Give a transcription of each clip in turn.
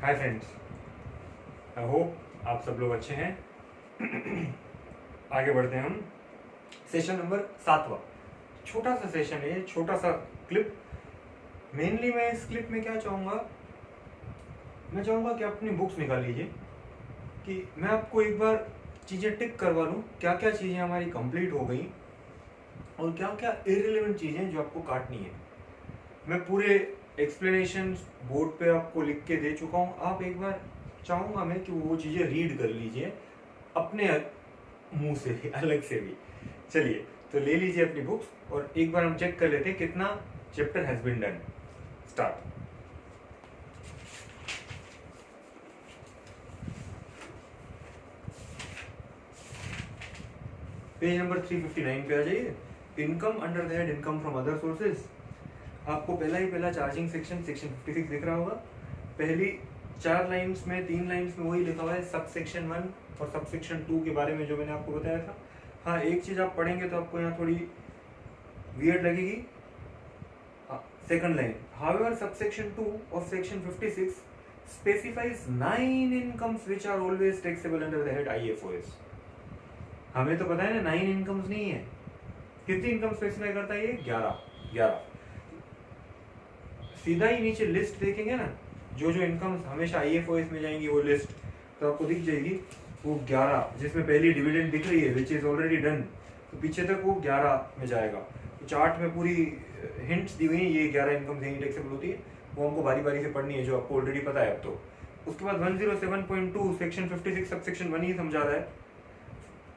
Hi friends, I hope आप सब लोग अच्छे हैं। आगे बढ़ते हैं हम। सेशन नंबर 7वां, छोटा सा सेशन है, छोटा सा क्लिप। मेनली मैं इस क्लिप में क्या चाहूँगा, मैं चाहूँगा कि अपनी बुक्स निकाल लीजिए, कि मैं आपको एक बार चीज़ें टिक करवा लूँ, क्या क्या चीज़ें हमारी कंप्लीट हो गई और क्या क्या इररिलेवेंट चीज़ें जो आपको काटनी है। मैं पूरे एक्सप्लेनेशन बोर्ड पे आपको लिख के दे चुका हूँ। आप एक बार चाहूँगा मैं कि वो चीज़ें रीड कर लीजिए अपने मुंह से भी, अलग से भी। चलिए, तो ले लीजिए अपनी बुक्स और एक बार हम चेक कर लेते हैं कितना chapter has been done. Start. Page number 359 पे आ जाइए। Income under the head income from other sources. आपको पहला चार्जिंग सेक्शन 56 दिख रहा होगा। पहली 4 लाइन्स में 3 लाइन्स में वही लिखा हुआ है सब सेक्शन 1 और सब सेक्शन 2 के बारे में जो मैंने आपको बताया था। हाँ, एक चीज आप पढ़ेंगे तो आपको यहाँ थोड़ी वियर्ड लगेगी। Second line, however subsection 2 of section 56 specifies 9 incomes which are always taxable under the head IFOS. हमें तो पता है ना 9 इनकम्स नहीं है। कितनी इनकम स्पेसिफाई करता है ये? 11। सीधा ही नीचे लिस्ट देखेंगे ना, जो इनकम्स हमेशा आईएफओएस में जाएंगी वो लिस्ट तो आपको दिख जाएगी। वो 11 जिसमें पहली डिविडेंड दिख रही है विच इज ऑलरेडी डन, तो पीछे तक वो 11 में जाएगा। तो चार्ट में पूरी हिंट्स दी हुई है, ये 11 इनकम यही टैक्सेबल होती है। वो हमको बारी बारी से पढ़नी है, जो आपको ऑलरेडी पता है अब तो। उसके बाद 107.2 सेक्शन 56 सब सेक्शन 1 ही समझा रहा है।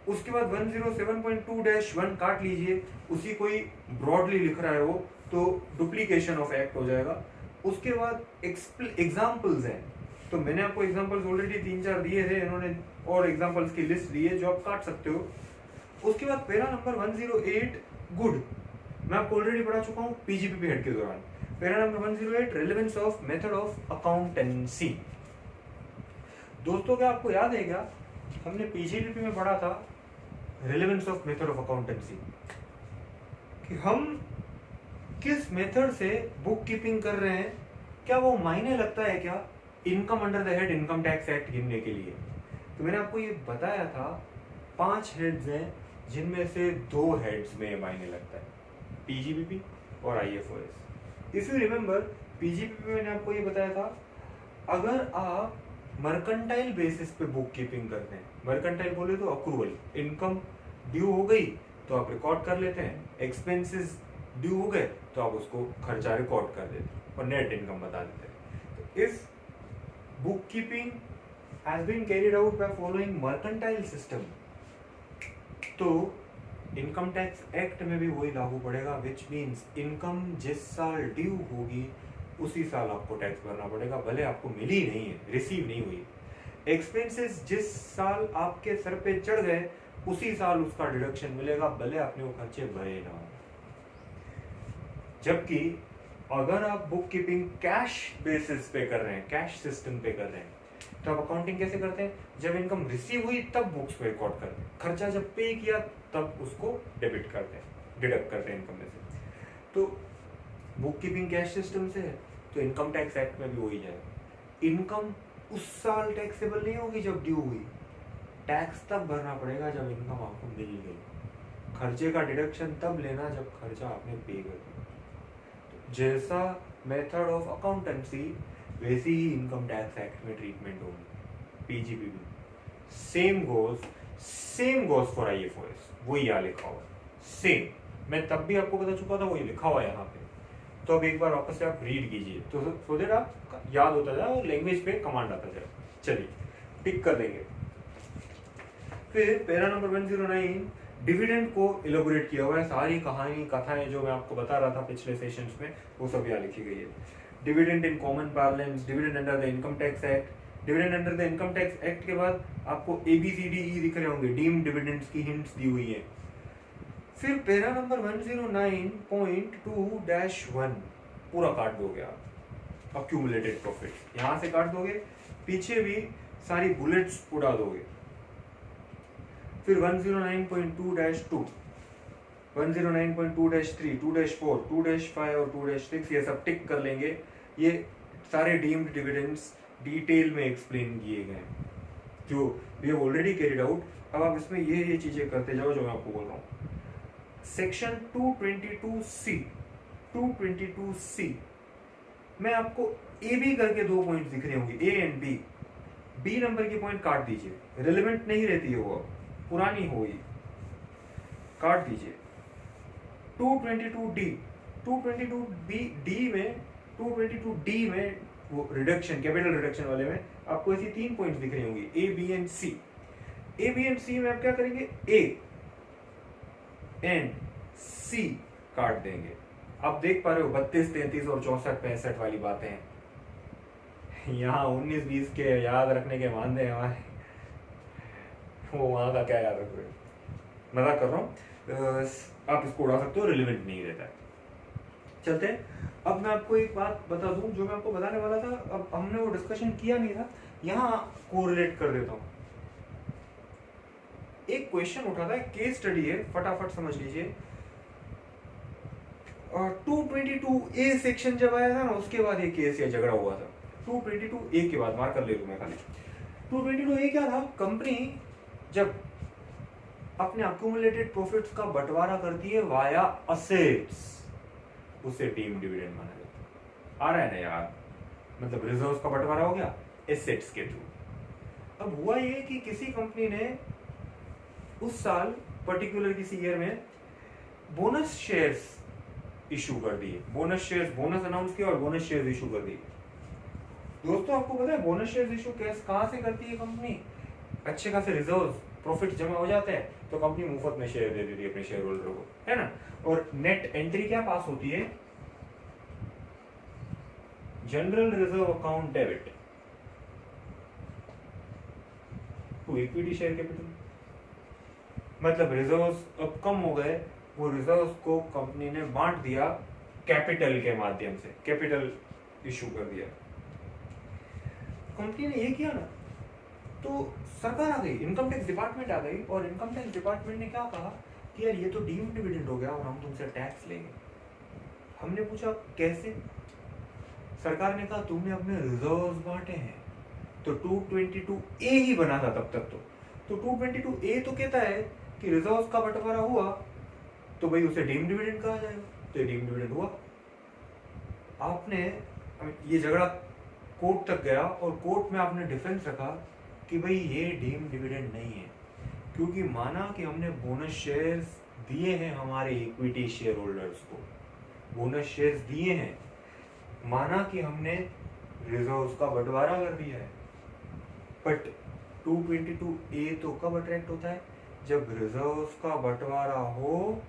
उसके बाद 107.2-1 काट लीजिए, उसी कोई ब्रॉडली लिख रहा है वो, तो डुप्लीकेशन ऑफ एक्ट हो जाएगा। उसके बाद एग्जाम्पल्स हैं, तो मैंने आपको एग्जाम्पल्स ऑलरेडी 3-4 दिए थे, इन्होंने और एग्जाम्पल्स की लिस्ट दी है जो आप काट सकते हो। उसके बाद पैरा नंबर 108 गुड, मैं आपको ऑलरेडी पढ़ा चुका हूँ पीजीपीपी हेड के दौरान। Para number 108 relevance of method of accountancy. दोस्तों, क्या आपको याद है क्या हमने पीजीपीपी में पढ़ा था relevance of method of accountancy, कि हम किस मेथड से बुक कीपिंग कर रहे हैं, क्या वो मायने लगता है क्या income under the head income tax act गिनने के लिए। तो मैंने आपको ये बताया था 5 हेड्स हैं जिनमें से 2 हेड्स में मायने लगता है, पीजीपीपी और IFOS. If you remember, PGPP में मैंने आपको ये बताया था, अगर आप मर्केंटाइल बेसिस पे बुक कीपिंग करते हैं, मर्केंटाइल बोले तो अक्रूवल, इनकम ड्यू हो गई तो आप रिकॉर्ड कर लेते हैं, एक्सपेंसेस ड्यू हो गए तो आप उसको खर्चा रिकॉर्ड कर देते हैं और नेट इनकम बता देते हैं। If book keeping has been carried out by following mercantile system, तो इनकम टैक्स एक्ट में भी वही लागू पड़ेगा, विच मीन्स इनकम जिस साल ड्यू होगी उसी साल आपको टैक्स भरना पड़ेगा, भले आपको मिली नहीं है, रिसीव नहीं हुई। एक्सपेंसेस जिस साल आपके सर पे चढ़ गए उसी साल उसका डिडक्शन मिलेगा, भले आपने वो खर्चे भरे ना हो। जबकि अगर आप बुक कीपिंग कैश बेसिस पे कर रहे हैं, कैश सिस्टम पे कर रहे हैं, तो आप अकाउंटिंग कैसे करते हैं? जब इनकम रिसीव हुई तब बुक्स को रिकॉर्ड करते हैं, खर्चा जब पे किया तब उसको डेबिट करते हैं, डिडक्ट करते हैं इनकम में से। तो बुक कीपिंग कैश सिस्टम से है तो इनकम टैक्स एक्ट में भी वही जाएगा। इनकम उस साल टैक्सेबल नहीं होगी जब ड्यू हुई, टैक्स तब भरना पड़ेगा जब इनकम आपको मिल गई, खर्चे का डिडक्शन तब लेना जब खर्चा आपने पे कर दिया। तो जैसा मेथड ऑफ अकाउंटेंसी वैसी ही इनकम टैक्स एक्ट में ट्रीटमेंट होगी, पीजीपीबी। सेम गोज फॉर आईएफओएस, वही यहाँ लिखा हुआ है सेम। मैं तब भी आपको बता चुका था, वही लिखा हुआ है यहाँ पे। तो अब एक बार वापस से आप रीड कीजिए तो सो दैट आप याद होता जाए और लैंग्वेज पे कमांड आता जाए। चलिए, टिक कर देंगे। फिर पैरा नंबर 109 डिविडेंड को इलेबोरेट किया हुआ है, सारी कहानी कथाएं जो मैं आपको बता रहा था पिछले सेशंस में वो सब यहाँ लिखी गई है। Dividend in common parlance, dividend under the income tax act. Dividend under the income tax act के बाद आपको ABCDE दिख रहे होंगे, डीम्ड डिविडेंड्स की हिंट्स दी हुई है। फिर पैरा नंबर 109.2-1 पूरा काट दोगे आप, अक्यूमुलेटेड प्रॉफिट यहां से काट दोगे, पीछे भी सारी बुलेट्स उड़ा दोगे। फिर 109.2-2, 109.2-3, 2-4, 2-5 और 2-6 ये सब टिक कर लेंगे। ये सारे डीम्ड डिविडेंड्स डिटेल में एक्सप्लेन किए गए हैं, जो we have already carried out. अब आप इसमें ये चीजें करते जाओ जो मैं आपको बोल रहा हूँ। सेक्शन 222C 222C में आपको ए बी करके 2 पॉइंट दिख रहे होंगे, A and B. B number की पॉइंट काट दीजिए, रिलेवेंट नहीं रहती है वो, पुरानी होगी, काट दीजिए। 222D 222D में 222D में वो रिडक्शन, कैपिटल रिडक्शन वाले में आपको ऐसी 3 पॉइंट्स दिख रही होंगी, A B and C. A B and C में आप क्या करेंगे, ए एंड सी काट देंगे। आप देख पा रहे हो 32, 33 और 64, 65 वाली बातें हैं। यहाँ 19, 20 के याद रखने के मानदे हैं हमारे, वो वहां का क्या याद रखोगे, मजाक कर रहा हूँ। आप इसको उड़ा सकते हो, रिलेवेंट नहीं रहता है। चलते हैं। अब मैं आपको एक बात बता दूं जो मैं आपको बताने वाला था, अब हमने वो डिस्कशन किया नहीं था, यहाँ कोरिलेट कर देता हूँ। एक क्वेश्चन उठा था, केस स्टडी है, फटाफट समझ लीजिए। 222A सेक्शन जब आया था ना, उसके बाद ये केस या झगड़ा हुआ था। 222A के बाद, मार कर ले लूं मैं खाली। 222A क्या था, कंपनी जब अपने अक्यूमुलेटेड प्रॉफिट्स का बंटवारा करती है वाया असेट्स, उसे डीम्ड डिविडेंड माना जाता है। आ रहा है ना यार, मतलब रिजर्व्स का बंटवारा हो गया एसेट्स के थ्रू। अब हुआ ये कि किसी कंपनी ने उस साल पर्टिकुलर किसी ईयर में बोनस शेयर्स इशू कर दिए, बोनस शेयर्स, बोनस अनाउंस किया और बोनस शेयर्स इशू कर दिए। दोस्तों आपको पता है बोनस शेयर्स इशू कहां से करती है कंपनी, अच्छे खासे रिजर्व प्रॉफिट जमा हो जाते हैं तो कंपनी मुफ्त में शेयर दे देती है अपने शेयर होल्डर को, है ना। और नेट एंट्री क्या पास होती है, general reserve account debit to equity share capital. मतलब रिजर्व्स अब कम हो गए, वो रिजर्व्स को कंपनी ने बांट दिया कैपिटल के माध्यम से, कैपिटल इशू कर दिया। कंपनी ने ये किया ना, तो सरकार आ गई, इनकम टैक्स डिपार्टमेंट आ गई, और इनकम टैक्स डिपार्टमेंट ने क्या कहा कि यार ये तो डीम्ड डिविडेंड हो गया और हम तुमसे टैक्स लेंगे। हमने पूछा कैसे, सरकार ने कहा तुमने अपने रिजर्व्स बांटे हैं, तो 222A ही बना था तब तक। तो 222A तो कहता है कि रिजर्व्स का बंटवारा हुआ तो भाई उसे डीम्ड डिविडेंड कहा जाएगा, तो ये डीम्ड डिविडेंड हुआ। आपने ये झगड़ा कोर्ट तक गया और कोर्ट में आपने डिफेंस रखा कि भाई ये डीम्ड डिविडेंड नहीं है, क्योंकि माना कि हमने बोनस शेयर्स दिए हैं हमारे इक्विटी शेयर होल्डर्स को, बोनस शेयर्स दिए हैं, माना कि हमने रिजर्व्स का बंटवारा कर दिया है। बट 222A तो कब अट्रैक्ट होता है, जब रिजर्व्स का बंटवारा हो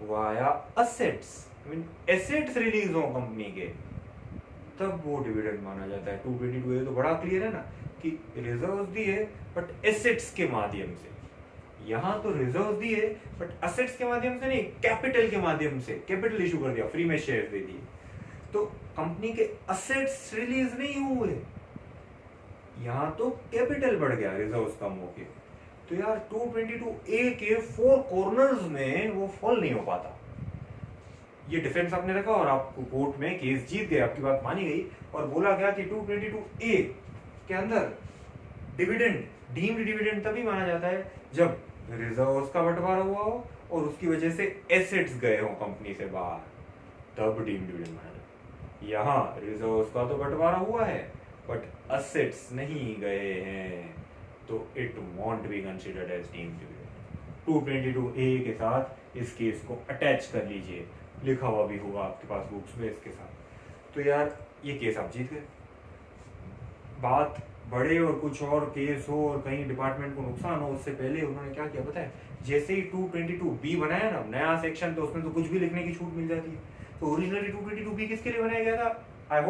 वाया असेट्स, एसेट्स रिलीज हो कंपनी के, तब वो डिविडेंड माना जाता है। 222A तो बड़ा क्लियर है ना कि रिजर्व्स दिए बट एसेट्स के माध्यम से। यहां तो रिजर्व्स दिए बट एसेट्स के माध्यम से नहीं, कैपिटल के माध्यम से, कैपिटल इशू कर दिया, फ्री में शेयर दे दिए, तो कंपनी के एसेट्स रिलीज नहीं हुए, यहां तो कैपिटल बढ़ गया रिजर्व्स कम होके। तो यार 222A के 4 कॉर्नर्स में वो फॉल नहीं हो पाता। ये डिफेंस आपने रखा और आपको कोर्ट में केस जीत गए, आपकी बात मानी गई और बोला गया कि 222A के अंदर डिविडेंड, डीम्ड डिविडेंड तभी माना जाता है जब रिजर्व्स का बंटवारा हुआ हो और उसकी वजह से एसेट्स गए हो कंपनी से बाहर, तब डीम्ड डिविडेंड माना जाता है। यहाँ रिजर्व्स का तो बंटवारा हुआ है बट एसेट्स नहीं गए हैं, तो it won't be considered as deemed dividend. 222A के साथ इस केस को अटैच कर लीजिए, लिखा हुआ भी होगा आपके पास बुक्स में इसके साथ। तो यार ये केस आप जीत गए। बात बड़े और कुछ और केस हो और कहीं डिपार्टमेंट को नुकसान हो, उससे पहले उन्होंने क्या किया पता है, जैसे ही 222B बनाया ना, नया सेक्शन, तो उसमें तो कुछ भी लिखने की छूट मिल जाती है। तो ओरिजिनली 222B किसके लिए बनाया गया था, I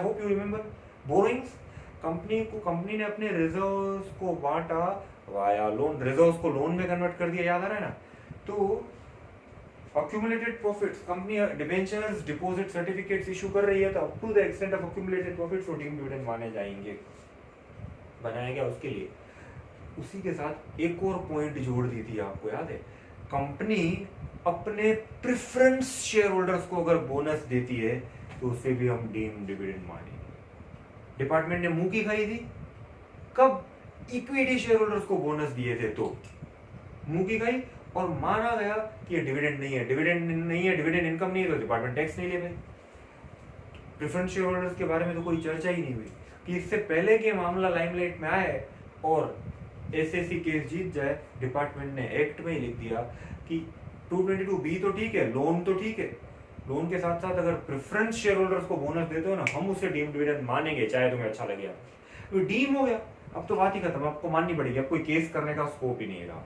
hope you remember, borings. Company ने अपने रिजर्व्स को बांटा वाया लोन, रिजर्व्स को लोन में कन्वर्ट कर दिया, याद आ रहा है ना। तो accumulated profits, company debentures, deposit certificates issue कर रही है, तो up to the extent of accumulated profits वो डीम्ड डिविडेंड माने जाएंगे, बनाया गया उसके लिए। उसी के साथ एक और पॉइंट जोड़ दी थी, आपको याद है, कंपनी अपने प्रेफरेंस शेयर होल्डर्स को अगर बोनस देती है तो उसे भी हम डीम्ड डिविडेंड मानेंगे। डिपार्टमेंट ने मुंह की खाई थी कब? इक्विटी शेयर होल्डर्स को बोनस दिए थे तो मुंह की खाई, और माना गया कि ये डिविडेंड नहीं है, डिविडेंड नहीं है, डिविडेंड इनकम नहीं है, तो डिपार्टमेंट टैक्स नहीं ले पाए। प्रेफरेंस शेयर होल्डर्स के बारे में तो कोई चर्चा ही नहीं हुई कि इससे पहले कि मामला लाइमलाइट में आए और एसएससी केस जीत जाए, डिपार्टमेंट ने एक्ट में ही लिख दिया कि 222B तो ठीक है, लोन तो ठीक है, लोन के साथ साथ अगर प्रेफरेंस शेयर होल्डर्स को बोनस देते हो ना, हम उसे डीम डिविडेंड मानेंगे, चाहे तुम्हें अच्छा लगे। तो डीम हो गया, अब तो बात ही खत्म, आपको माननी पड़ेगी, अब कोई केस करने का स्कोप ही नहीं रहा।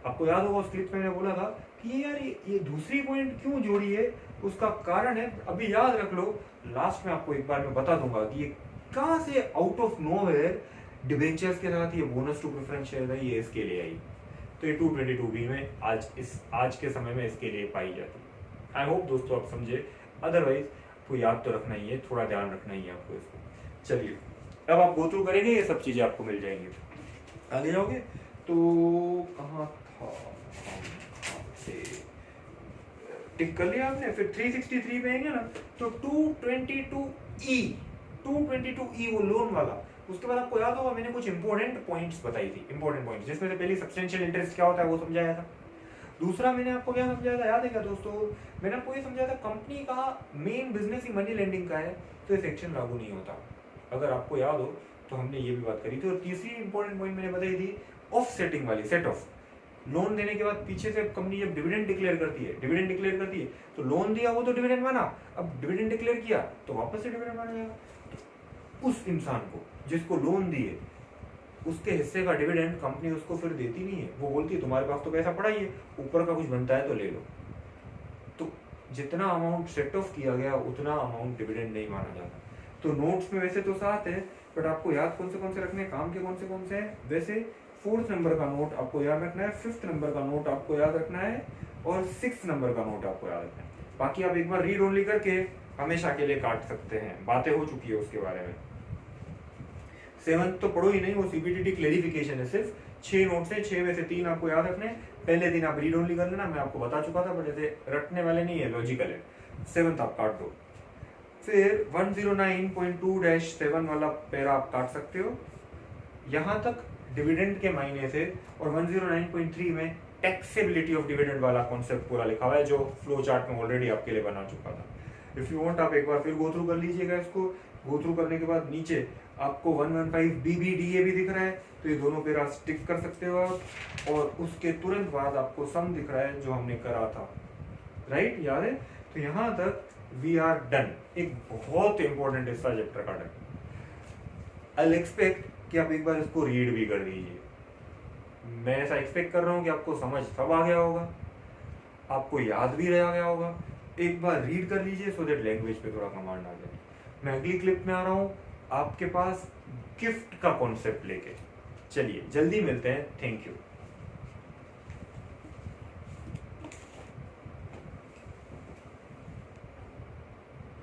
आपको याद होगा उस क्लिप में मैंने बोला था कि यार ये दूसरी पॉइंट क्यों जोड़ी है, उसका कारण है, अभी याद रख लो, लास्ट में आपको एक बार मैं बता दूंगा कि ये कहां से आउट ऑफ नोवेयर डिबेंचर्स के साथ ये बोनस टू प्रेफरेंस शेयर है, ये इसके लिए आई। तो ये 222B में आज के समय में इसके लिए पाई जाती है। आई होप दोस्तों आप समझे, अदरवाइज तो याद तो रखना ही है, थोड़ा ध्यान रखना ही है आपको इसको। चलिए अब आप गो थ्रू करेंगे, ये सब चीजें आपको मिल जाएंगी। आगे जाओगे तो कहाँ था, टिक कर लिया आपने, फिर 363 पे आएंगे ना तो 222E वो लोन वाला। उसके बाद आपको याद होगा मैंने कुछ इंपॉर्टेंट पॉइंट्स बताई थी, इंपॉर्टेंट पॉइंट्स, जिसमें से पहली सब्सटेंशियल इंटरेस्ट क्या होता है वो समझाया था। दूसरा मैंने आपको क्या समझाया था, याद है क्या दोस्तों? मैंने आपको ये समझाया था कंपनी का मेन बिजनेस ही मनी लेंडिंग का है, तो ये सेक्शन लागू नहीं होता। अगर आपको याद हो तो हमने ये भी बात करी थी। और तीसरी इंपॉर्टेंट पॉइंट मैंने बताई थी ऑफ सेटिंग वाली, सेट ऑफ। लोन देने के बाद पीछे से कंपनी जब डिविडेंड डिक्लेयर करती है, तो लोन दिया वो तो डिविडेंड माना, अब डिविडेंड डिक्लेयर किया तो वापस से डिविडेंड माना जाएगा। उस इंसान को जिसको लोन दिए उसके हिस्से का डिविडेंड कंपनी उसको फिर देती नहीं है, वो बोलती है तुम्हारे पास तो पैसा पड़ा ही है, ऊपर का कुछ बनता है तो ले लो। तो जितना अमाउंट सेट ऑफ किया गया उतना अमाउंट डिविडेंड नहीं माना जाता। तो नोट्स में वैसे तो 7 है, बट आपको याद कौन से रखने हैं, काम के कौन से हैं? वैसे 4th नंबर का नोट आपको याद रखना है, 5th नंबर का नोट आपको याद रखना है, और 6th नंबर का नोट आपको याद रखना है। बाकी आप एक बार रीड ओनली करके हमेशा के लिए काट सकते हैं, बातें हो चुकी है उसके बारे में। 7th तो पढ़ो ही नहीं, वो सीबीटीटी क्लेरिफिकेशन है, सिर्फ 6 नोट्स है, 6 में से 3 आपको याद रखने हैं। पहले दिन आप रीड ओनली कर लेना, मैं आपको बता चुका था, बट ऐसे रटने वाले नहीं है, लॉजिकल है। 7th आप काट दो। फिर 109.2-7 वाला पैरा आप काट सकते हो, यहां तक डिविडेंड के मायने से। और 109.3 में टैक्सेबिलिटी ऑफ डिविडेंड वाला कॉन्सेप्ट पूरा लिखा हुआ है, जो फ्लो चार्ट में ऑलरेडी आपके लिए बना चुका था। इफ यू वांट आप एक बार फिर गो थ्रू कर लीजिएगा इसको। गो थ्रू करने के बाद नीचे आपको 115BBDA भी दिख रहा है, तो ये दोनों पैरा टिक कर सकते हो आप। और उसके तुरंत बाद आपको सम दिख रहा है जो हमने करा था, राइट, याद है? तो यहां तक वी आर डन। एक बहुत इंपॉर्टेंट हिस्सा चैप्टर का डन। आई एक्सपेक्ट कि आप एक बार इसको रीड भी कर दीजिए। मैं ऐसा एक्सपेक्ट कर रहा हूं कि आपको समझ सब आ गया होगा, आपको याद भी रह गया होगा। एक बार रीड कर लीजिए सो दैट लैंग्वेज पे थोड़ा कमांड आ जाए। मैं अगली क्लिप में आ रहा हूं आपके पास गिफ्ट का कॉन्सेप्ट लेके। चलिए जल्दी मिलते हैं, थैंक यू।